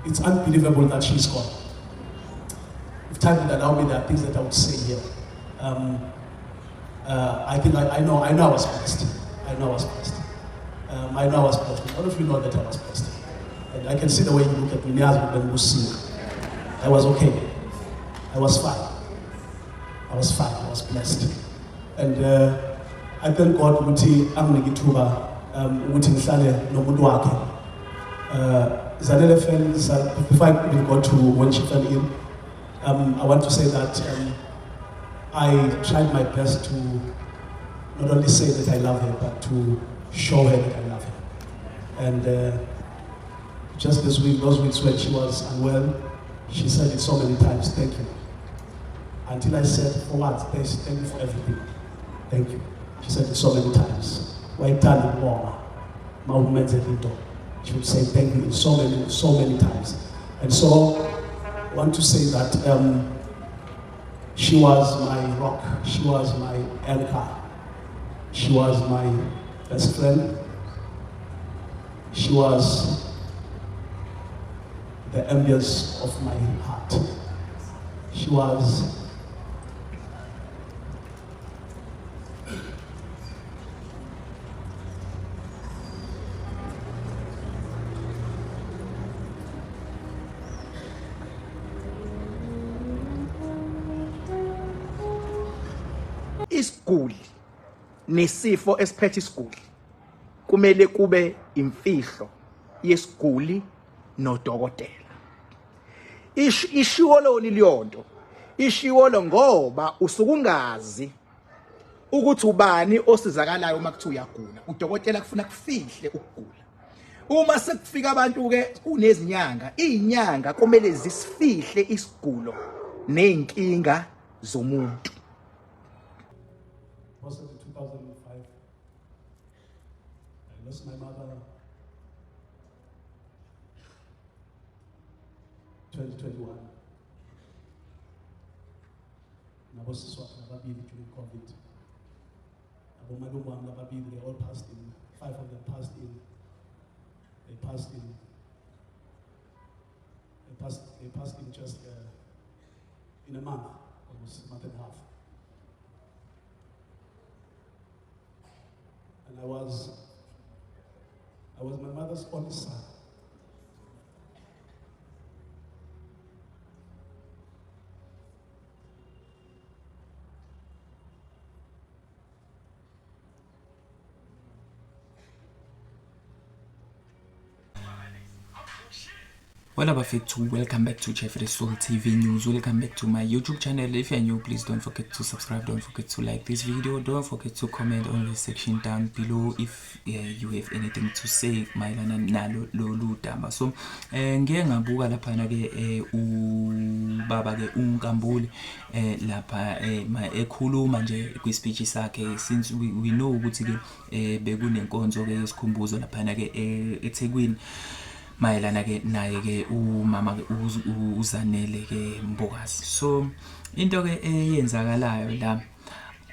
It's unbelievable that she's gone. If time would allow me, there are things that I would say here. I think I know I was blessed. I know I was blessed. I know I was blessed. All of you know that I was blessed. And I can see the way you look at me. I was okay. I was fine. I was fine. I was blessed. And I thank God ukuthi anginike ithuba ukuthi ngihlale nomuntu wakhe. Zanele friends, before I even got to when she fell in, I want to say that I tried my best to not only say that I love her, but to show her that I love her. And just this week, those weeks when she was unwell, she said it so many times, thank you. Until I said, for what? Thank you for everything. Thank you. She said it so many times. Why tell more? She would say thank you so many times. And so I want to say that she was my rock, she was my anchor, she was my best friend, she was the ambience of my heart. She was isiguli nesifo esiphethe isiguli kumele kube imfihlo yesiguli nodokotela. Ishiwo loni liyonto, ishiwo lo ngoba usukungazi ukuthi ubani osizakalayo uma kuthi uyagula. Udokotela kufuna kufihle ukugula. Uma sekufika abantu ke kunezinyanga, izinyanga kumele zisifihle isigulo nezinkinga zomuntu. Was it in 2005? I lost my mother. 2021. During COVID. They all passed in. 5 of them passed in. They passed in. They passed in just in a month, almost a month and a half. And I was my mother's only son. Well, Abafethu, welcome back to Jeffrey Soul TV News. Welcome back to my YouTube channel. If you're new, please don't forget to subscribe. Don't forget to like this video. Don't forget to comment on the section down below if you have anything to say mayelana nalo lolu daba. So ngeke ngabuka lapha na ke ubaba ke uNkambule lapha ekhuluma nje kwi speech sakhe, since we know ukuthi ke bekunenkonzo ke yesikhumbuzo lapha na ke eThekwini mayelana ke naye ke umama uZanele ke Mbokazi. So into ke eyenzakalayo la,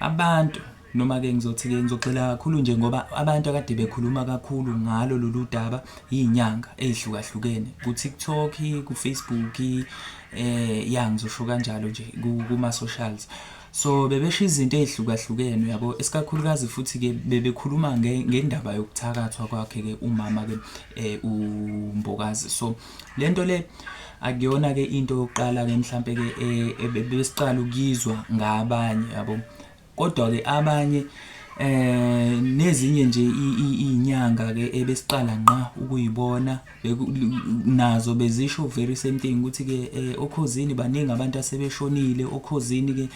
abantu noma ke ngizothi ke ngizocela kakhulu nje ngoba abantu akade bekhuluma kakhulu ngalo lolu daba izinyanga ezihlukahlukene ku TikTok, ku Facebook, ngizosho kanjalo nje kuma socials. So bebesho izinto ezihlukahlukene yabo, esikakhulukazi futhi ke bebekhuluma ngendaba yokuthakathwa kwakhe ke umama ke uMbokazi. So lento le akuyona ke into yokuqala ke mhlambe ke besiqala ukuyizwa ngabanye yabo, kodwa ke abanye nezinye nje izinyanga ke ebesiqala nqa ukuyibona nazo bezisho very same thing ukuthi ke okhosini baningi abantu asebeshonile, okhosini ke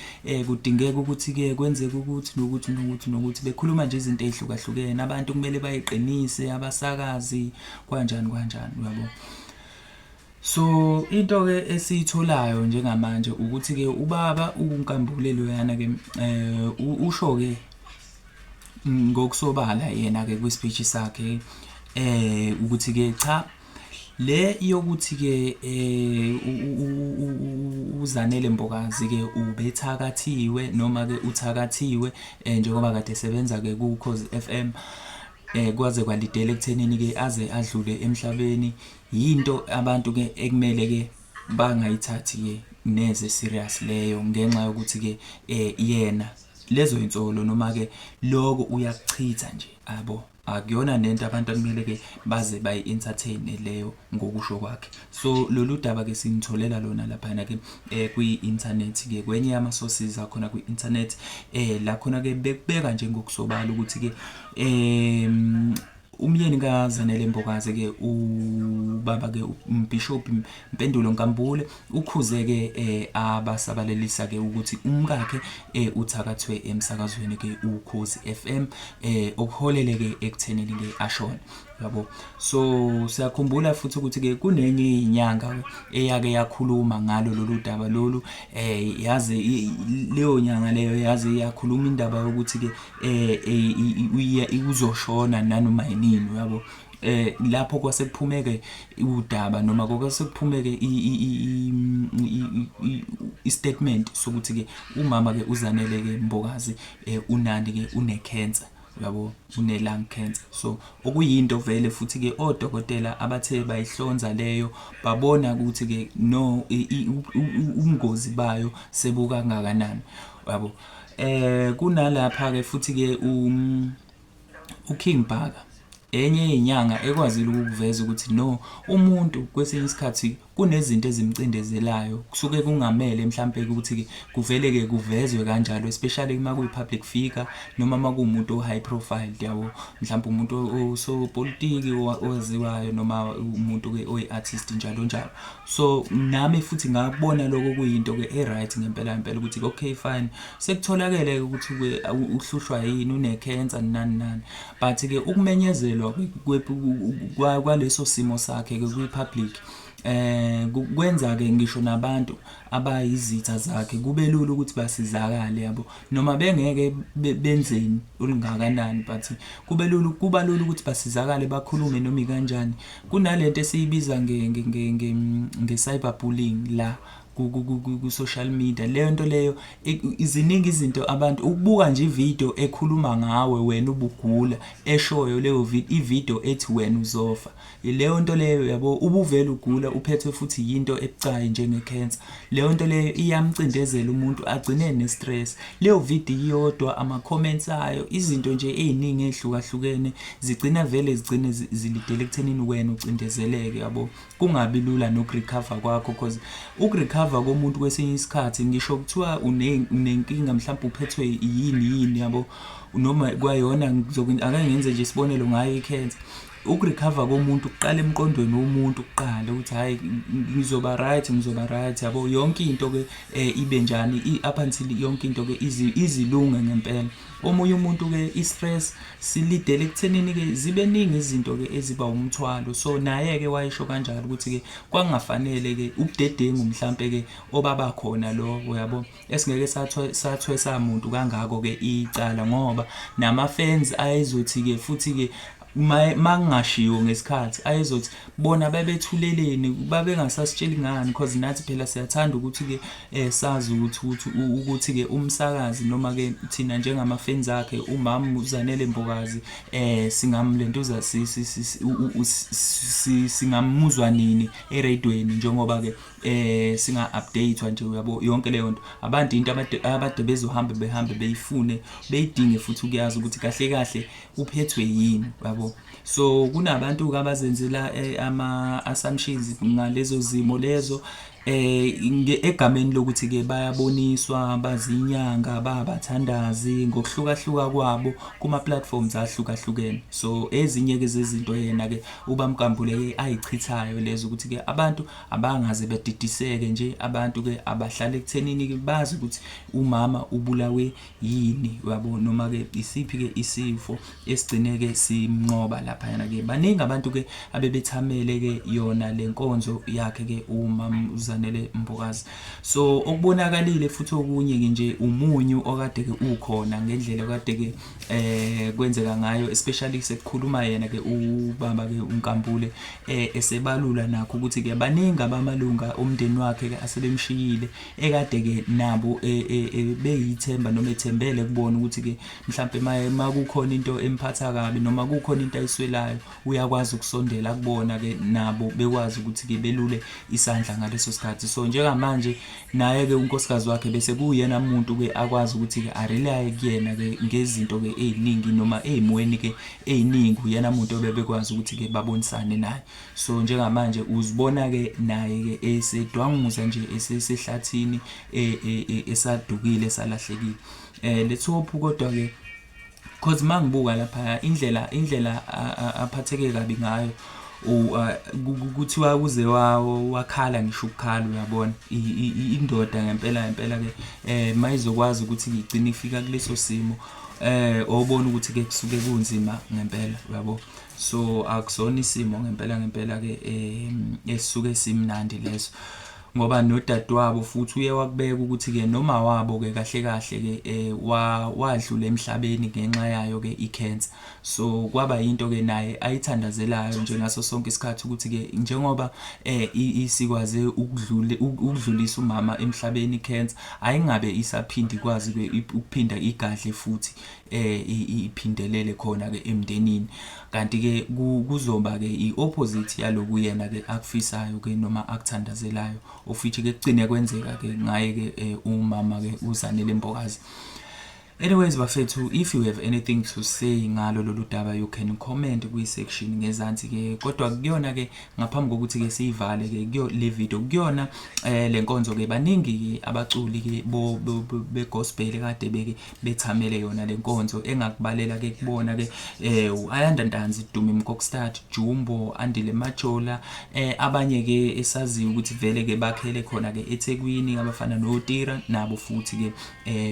kudingeka ukuthi ke kwenzeke ukuthi nokuthi bekhuluma nje izinto ezihlukahlukene, abantu kumele bayiqinise, abasakazi kanjani uyabo. So into ke esiyitholayo njengamanje ukuthi ke ubaba uNkambule loyana ke usho ke ngokusobala yena ke kwi speech sakhe ukuthi ke cha le yokuthi ke uZanele Mbokazi ke ubethakathiwe noma ke uthakathiwe njengoba kade sebenza ke ku Cause FM, kwaze kwalidela ekuthenini ke aze adlule emhlabeni. Yinto abantu ke ekumele ke bangayithathi ke neze serious leyo, ngenxa yokuthi ke yena lezo insolo noma ke lokho uyakuchitha nje abo, akuyona nento abantu akumele ke baze bayi-entertain leyo ngokusho kwakhe. So lolu daba ke singitholela lona laphana ke kwi-internet ke kwenye ama sources akhona kwi-internet, la khona ke bekubeka nje ngokusobala ukuthi ke umyeni kaZanele Mbokazi ke ubaba ke uMbishop Mpendulo Nkambule ukhuze ke abasabalelisa ke ukuthi umkakhe uthakathwe emsakazweni ke Ukhozi FM okuholele ke ekuthenini ke ashona, yabo. So siyakhumbula futhi ukuthi ke kunenye inyanga eyake yakhuluma ngalo lolu daba lolu, yaze leyo nyanga leyo yaze yakhuluma indaba yokuthi ke uzoshona nanoma yini, yabo. Lapho kwasekuphumeke udaba noma kwasekuphumeke i-statement sokuthi ke umama ke uZanele ke Mbokazi unandi ke une-cancer, yabo, une-lung cancer. So okuyinto vele futhi ke odokotela abathe bayihlonza leyo babona ukuthi ke no ubungozi bayo sebukangakanani, yabo. Kunalapha ke futhi ke uKing Bhaka enye inyanga ekwazile ukuveza ukuthi no, umuntu kwesinye isikhathi kunezinto ezimcindezelayo kusuke kungamele mhlambe ukuthi ke kuvele ke kuvezwe kanjalo, especially uma kuyi public figure noma uma kuumuntu high profile, yabo, mhlambe umuntu osopolitiki owaziwayo noma umuntu ke oyi-artist njalo njalo. So nami futhi ngakubona lokho kuyinto ke right ngempela ukuthi okay fine, sekutholakele ukuthi uhlushwa yini, une-cancer nani, but ke ukumenyezelwa kwaleso simo sakhe ke kwi-public kwenza ke ngisho nabantu abayizitha zakhe kube lula ukuthi basizakale, yabo, noma bengeke benzeni olungakanani, but kuba lula ukuthi basizakale bakhulume noma kanjani. Kunalento esiyibiza nge-cyberbullying la ku-social media. Leyo nto leyo iziningi izinto abantu ukubuka nje ivideo ekhuluma ngawe wena ubugula, eshoyo leyo ivideo ethi wena uzofa, leyo nto leyo, yabo, ubuvela ugula uphethwe futhi yinto ebucayi njenge-cancer. Leyo nto leyo iyamcindezela umuntu agcine ne-stress. Leyo video iyodwa, ama-comments ayo, izinto nje eziningi ezihlukahlukene zigcina zilidele ekuthenini wena ucindezeleke, yabo. Kungabi lula nokurecover kwakho, because ukurecover komuntu kwesinye isikhathi ngisho kuthiwa unenkinga mhlawumbe uphethwe yini, yabo, noma kwayona ake ngenze nje isibonelo ngayo i-cancer. Ukurecover komuntu kuqala emqondweni womuntu kuqala ukuthi hayi ngizoba right, yabo, yonke into ke ibe njani up until yonke into ke izilunga ngempela. Omunye umuntu ke i-stress silidele ekuthenini ke zibe ningi izinto ke eziba umthwalo. So naye ke wayisho kanjalo ukuthi ke kwangafanele ke ubudedengu mhlambe ke obaba khona lokho, yabo, esingeke sathwesa umuntu kangako ke icala, ngoba nama fans ayezothi ke futhi ke mangashiwo ngesikhathi ayezothi bona babethuleleni babengasasitsheli ngani, because nathi phela siyathanda ukuthi ke sazi ukuthi ke umsakazi noma ke thina njengama fans akhe umama uZanele Mbokazi singamlentuza singamuzwa nini eradioweni, njengoba ke singa updatewa nje, yabo, yonke leyo nto. Abantu into abade bezohamba behambe beyifune beyidinge futhi ukuyazi ukuthi kahle kahle uphethwe yini, yabo. So kunabantu ke abazenzela ama-assumptions ngalezo zimo lezo, egameni lokuthi ke bayaboniswa bazinyanga babathandazi ngokuhlukahluka kwabo kuma platforms ahlukahlukene. So ezinye ke zezinto yena ke uBamkambule ayichithayo lezo ukuthi ke abantu abangaze bedidiseke nje, abantu ke abahlala ekuthenini ke bazi ukuthi umama ubulawe yini, yabo, noma ke isiphi ke isifo esigcine ke simnqoba lapha yana ke. Baningi abantu ke abebethamele ke yona lenkonzo yakhe ke umama uZanele Mbokazi. So okubonakalile futhi okunye ke nje umunyu okade ke ukhona ngendlela okade ke kwenzeka ngayo, especially sekukhuluma yena ke ubaba ke uNkambule esebalula nakho ukuthi ke baningi abamalunga omndeni wakhe ke asebemshiyile ekade ke nabo beyithemba noma ethembele kubona ukuthi ke mhlambe makukhona into emphatha kabi noma kukhona into ayiswelayo uyakwazi ukusondela kubona ke nabo bekwazi ukuthi ke belule isandla ngaleso sikhathi. So njengamanje naye ke unkosikazi wakhe bese kuyena umuntu ke akwazi ukuthi ke arely kuyena ke ngezinto ke eziningi noma ezimweni ke eziningi, uyena umuntu obebekwazi ukuthi ke babonisane naye. So njengamanje uzibona ke naye ke esedwanguza nje esehlathini esadukile esalahlekile. Let's hope kodwa ke cause mangibuka lapha indlela aphatheke kabi ngayo kuthiwa kuze wakhala ngisho ukukhala, uyabona indoda ngempela ke mayizokwazi ukuthi igcine ifika kuleso simo obona ukuthi ke kusuke kunzima ngempela, uyabo. So akusona isimo ngempela ke esisuke simnandi leso, ngoba nodadewabo futhi uye wakubeka ukuthi ke noma wabo ke kahle ke wadlula emhlabeni ngenxa yayo ke icancer. So kwaba into ke naye ayithandazelayo nje ngaso sonke isikhathi ukuthi ke njengoba isikwaze ukudlulisa umama emhlabeni icancer, ayingabe isaphindi kwazi ke ukuphinda igadle futhi iphindelele khona ke emndenini. Kanti ke kuzoba ke iopposite yaloku yena ke akufisayo ke noma akuthandazelayo, ofithi ke kugcine kwenzeka ke ngaye ke umama ke uZanele Mbokazi. Anyways bafethu, if you have anything to say ngalo lolu daba you can comment kwi-section ngezansi ke, kodwa kuyona ke ngaphambi kokuthi ke siyivale ke kuyo le video kuyona lenkonzo ke baningi ke abaculi ke be gospel kade beke bethamele yona lenkonzo engakubalela ke kubona ke uAyanda Ntanzi, Dumi Mkokstad, Jumbo, Andile Majola, abanye ke esaziyo ukuthi vele ke bakhele khona ke eThekwini abafana noTira nabo futhi ke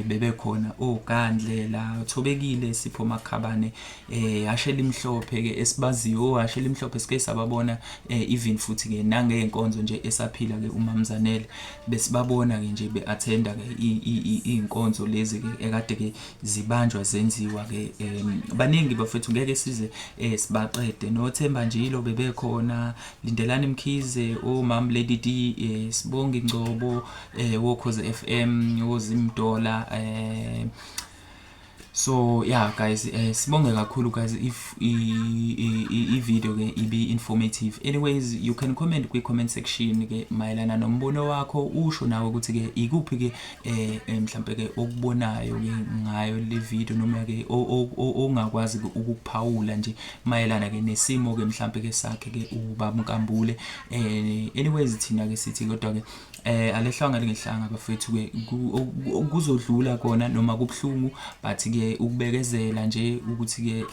bebe khona Gandlela, Thobekile, Sipho Makhabane, Asheli Mhlophe ke esibaziyo, Asheli Mhlophe sike sababona even futhi ke nangeenkonzo nje esaphila ke uMamZanele besibabona ke nje beattenda ke inkonzo lezi ke ekade ke zibanjwa zenziwa ke baningi bafethu ngeke size sibaqede. NoThemba Njilo bebekhona, Lindelani Mkhize, oMam Lady D, Sibonga Ngcobo, Wokhoze FM, Ozimdola. So yeah guys, sibonge kakhulu guys if I video ke ibe informative. Anyways, you can comment kwi-comment section ke mayelana nombono wakho, usho nawe ukuthi ke ikuphi ke mhlambe ke okubonayo ke ngayo le video noma ke ongakwazi ukuphawula nje mayelana ke nesimo ke mhlambe ke sakhe ke ubaba Nkambule. Anyways thina ke sithi kodwa ke alehlanga ngehlanga bafethu ke kuzodlula kona noma kubhlungu, but ke ukubekezela nje ukuthi ke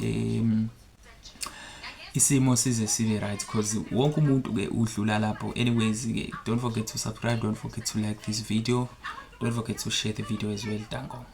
isimo size sibe right, because wonke umuntu ke udlula lapho. Anyways ke don't forget to subscribe, don't forget to like this video, don't forget to share the video as well. Danko.